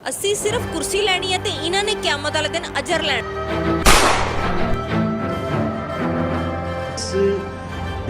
ਅਸੀਂ ਸਿਰਫ ਕੁਰਸੀ ਲੈਣੀ ਹੈ ਤੇ ਇਹਨਾਂ ਨੇ ਕਿਆਮਤ ਵਾਲੇ ਦਿਨ ਅਜਰ ਲੈਣਾ।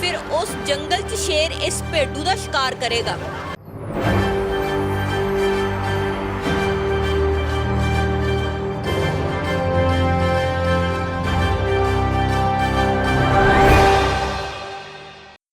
ਫਿਰ ਉਸ ਜੰਗਲ 'ਚ ਸ਼ੇਰ ਇਸ ਭੇਡੂ ਦਾ ਸ਼ਿਕਾਰ ਕਰੇਗਾ।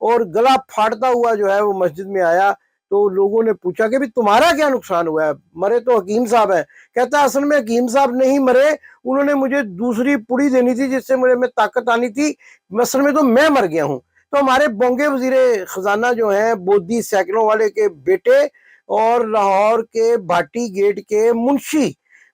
اور گلا پھاڑتا ہوا جو ہے وہ مسجد میں آیا تو لوگوں نے پوچھا کہ بھی تمہارا کیا نقصان ہوا ہے، مرے تو حکیم صاحب ہیں۔ کہتا اصل میں حکیم صاحب نہیں مرے، انہوں نے مجھے دوسری پڑی دینی تھی جس سے مجھے میں طاقت آنی تھی، اصل میں تو میں مر گیا ہوں۔ تو ہمارے بونگے وزیر خزانہ جو ہیں بودی سائیکلوں والے کے بیٹے اور لاہور کے بھاٹی گیٹ کے منشی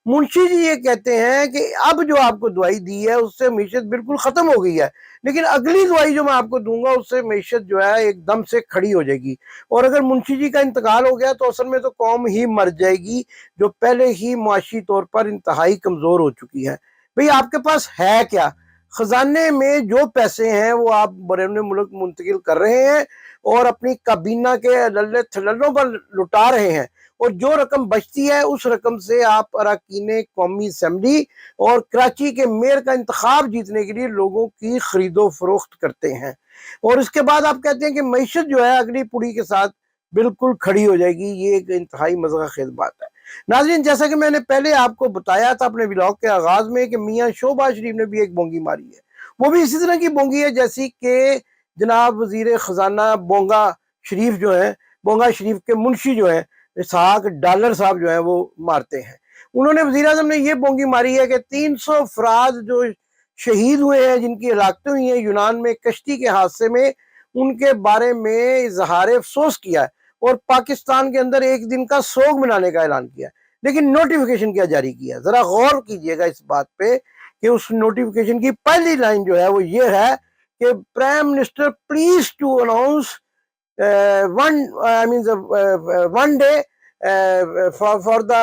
جی یہ کہتے ہیں کہ اب جو آپ کو دوائی دی ہے اس سے معیشت بالکل ختم ہو گئی ہے، لیکن اگلی دوائی جو میں آپ کو دوں گا اس سے معیشت جو ہے ایک دم سے کھڑی ہو جائے گی، اور اگر منشی جی کا انتقال ہو گیا تو اصل میں تو قوم ہی مر جائے گی جو پہلے ہی معاشی طور پر انتہائی کمزور ہو چکی ہے۔ بھئی آپ کے پاس ہے کیا؟ خزانے میں جو پیسے ہیں وہ آپ بیرون ملک منتقل کر رہے ہیں اور اپنی کابینہ کے للے تھللوں پر لٹا رہے ہیں، اور جو رقم بچتی ہے اس رقم سے آپ اراکین قومی اسمبلی اور کراچی کے میئر کا انتخاب جیتنے کے لیے لوگوں کی خرید و فروخت کرتے ہیں، اور اس کے بعد آپ کہتے ہیں کہ معیشت جو ہے اگلی پڑی کے ساتھ بالکل کھڑی ہو جائے گی۔ یہ ایک انتہائی مضحکہ خیز بات ہے۔ ناظرین، جیسا کہ میں نے پہلے آپ کو بتایا تھا اپنے ولاگ کے آغاز میں کہ میاں شہباز شریف نے بھی ایک بونگی ماری ہے، وہ بھی اسی طرح کی بونگی ہے جیسی کہ جناب وزیر خزانہ بونگا شریف جو ہیں، بونگا شریف کے منشی جو ہیں اسحاق ڈالر صاحب جو ہیں وہ مارتے ہیں۔ انہوں نے وزیر اعظم نے یہ بونگی ماری ہے کہ 300 افراد جو شہید ہوئے ہیں، جن کی ہلاکتیں ہوئی ہیں یونان میں کشتی کے حادثے میں، ان کے بارے میں اظہار افسوس کیا ہے اور پاکستان کے اندر ایک دن کا سوگ منانے کا اعلان کیا ہے، لیکن نوٹیفیکیشن کیا جاری کیا ہے؟ ذرا غور کیجئے گا اس بات پہ کہ اس نوٹیفیکیشن کی پہلی لائن جو ہے وہ یہ ہے کہ prime minister please to announce one day for the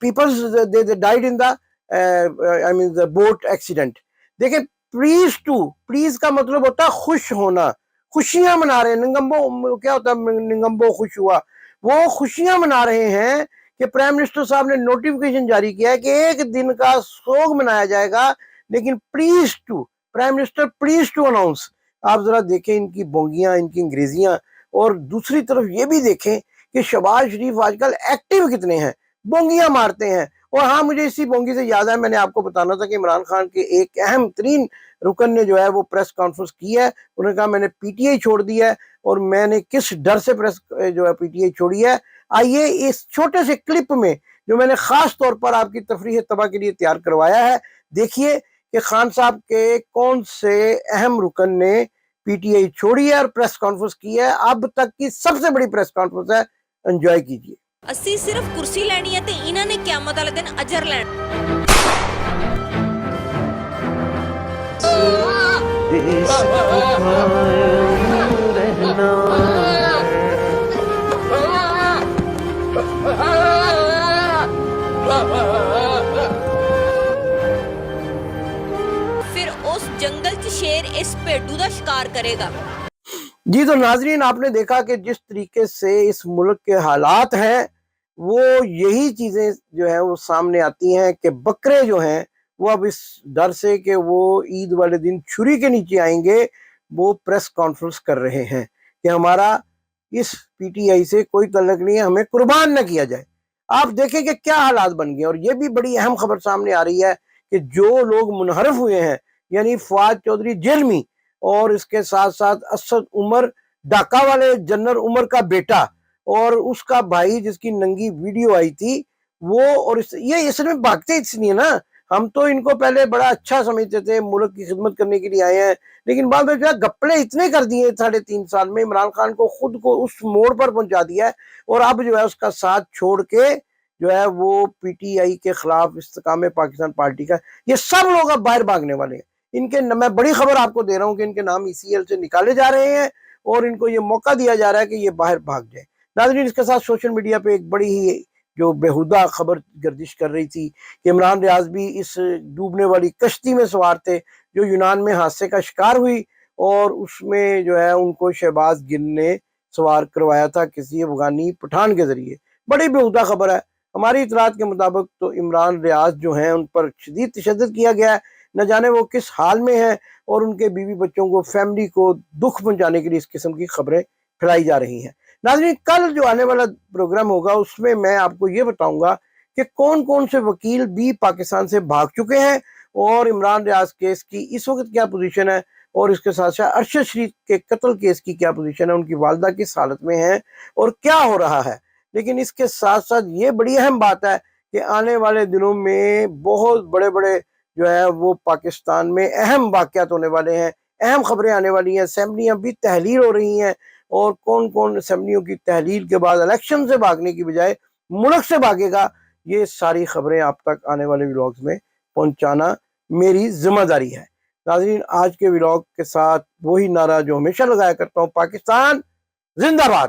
people they died in the boat accident۔ دیکھیں پلیز کا مطلب ہوتا ہے خوش ہونا، خوشیاں منا رہے ہیں۔ ننگمبو کیا ہوتا ہے؟ ننگمبو خوش ہوا، وہ خوشیاں منا رہے ہیں کہ پرائم منسٹر صاحب نے نوٹیفیکیشن جاری کیا ہے کہ ایک دن کا سوگ منایا جائے گا، لیکن prime minister please to announce. آپ ذرا دیکھیں ان کی بونگیاں، ان کی انگریزیاں، اور دوسری طرف یہ بھی دیکھیں کہ شہباز شریف آج کل ایکٹیو کتنے ہیں، بونگیاں مارتے ہیں۔ اور ہاں، مجھے اسی بونگی سے یاد ہے، میں نے آپ کو بتانا تھا کہ عمران خان کے ایک اہم ترین رکن نے جو ہے وہ پریس کانفرنس کی ہے، انہوں نے کہا میں نے پی ٹی آئی چھوڑ دی ہے، اور میں نے کس ڈر سے پریس جو ہے پی ٹی آئی چھوڑی ہے۔ آئیے اس چھوٹے سے کلپ میں جو میں نے خاص طور پر آپ کی تفریح طبع کے لیے تیار کروایا ہے، دیکھیے کہ خان صاحب کے کون سے اہم رکن نے پی ٹی آئی چھوڑی ہے اور پریس کانفرنس کی ہے، اب تک کی سب سے بڑی پریس کانفرنس ہے، انجوائے کیجیے۔ اسی صرف کرسی لینی ہے تے انہاں نے قیامت والے دن اجر لینا۔ دیس کو قائم رہنا پھر اس جنگل چ شیر اس پیڈو دا شکار کرے گا۔ جی تو ناظرین، آپ نے دیکھا کہ جس طریقے سے اس ملک کے حالات ہیں وہ یہی چیزیں جو ہیں وہ سامنے آتی ہیں کہ بکرے جو ہیں وہ اب اس ڈر سے کہ وہ عید والے دن چھری کے نیچے آئیں گے، وہ پریس کانفرنس کر رہے ہیں کہ ہمارا اس پی ٹی آئی سے کوئی تعلق نہیں ہے، ہمیں قربان نہ کیا جائے۔ آپ دیکھیں کہ کیا حالات بن گئے، اور یہ بھی بڑی اہم خبر سامنے آ رہی ہے کہ جو لوگ منحرف ہوئے ہیں، یعنی فواد چودھری جیل میں، اور اس کے ساتھ ساتھ اسد عمر ڈھاکہ والے جنرل عمر کا بیٹا اور اس کا بھائی جس کی ننگی ویڈیو آئی تھی، وہ اور یہ اصل میں بھاگتے اس لیے نا، ہم تو ان کو پہلے بڑا اچھا سمجھتے تھے، ملک کی خدمت کرنے کے لیے آئے ہیں، لیکن بعد میں جو ہے گپلے اتنے کر دیے 3.5 سال میں، عمران خان کو خود کو اس موڑ پر پہنچا دیا ہے، اور اب جو ہے اس کا ساتھ چھوڑ کے جو ہے وہ پی ٹی آئی کے خلاف استحکام پاکستان پارٹی کا، یہ سب لوگ اب باہر بھاگنے والے ہیں۔ ان کے میں بڑی خبر آپ کو دے رہا ہوں کہ ان کے نام ای سی ایل سے نکالے جا رہے ہیں اور ان کو یہ موقع دیا جا رہا ہے کہ یہ باہر بھاگ جائیں۔ ناظرین، اس کے ساتھ سوشل میڈیا پہ ایک بڑی ہی جو بیہودہ خبر گردش کر رہی تھی کہ عمران ریاض بھی اس ڈوبنے والی کشتی میں سوار تھے جو یونان میں حادثے کا شکار ہوئی، اور اس میں جو ہے ان کو شہباز گل نے سوار کروایا تھا کسی افغانی پٹھان کے ذریعے۔ بڑی بیہودہ خبر ہے۔ ہماری اطلاعات کے مطابق تو عمران ریاض جو ہیں ان پر شدید تشدد کیا گیا ہے، نہ جانے وہ کس حال میں ہیں، اور ان کے بیوی بچوں کو، فیملی کو دکھ پہنچانے کے لیے اس قسم کی خبریں پھیلائی جا رہی ہیں۔ ناظرین، کل جو آنے والا پروگرام ہوگا اس میں میں آپ کو یہ بتاؤں گا کہ کون کون سے وکیل بھی پاکستان سے بھاگ چکے ہیں اور عمران ریاض کیس کی اس وقت کیا پوزیشن ہے، اور اس کے ساتھ ساتھ ارشد شریف کے قتل کیس کی کیا پوزیشن ہے، ان کی والدہ کس حالت میں ہیں اور کیا ہو رہا ہے۔ لیکن اس کے ساتھ ساتھ یہ بڑی اہم بات ہے کہ آنے والے دنوں میں بہت بڑے بڑے جو ہے وہ پاکستان میں اہم واقعات ہونے والے ہیں، اہم خبریں آنے والی ہیں، اسمبلیاں بھی تحلیل ہو رہی ہیں، اور کون کون اسمبلیوں کی تحلیل کے بعد الیکشن سے بھاگنے کی بجائے ملک سے بھاگے گا، یہ ساری خبریں آپ تک آنے والے ولاگز میں پہنچانا میری ذمہ داری ہے۔ ناظرین، آج کے ولاگ کے ساتھ وہی نعرہ جو ہمیشہ لگایا کرتا ہوں، پاکستان زندہ باد۔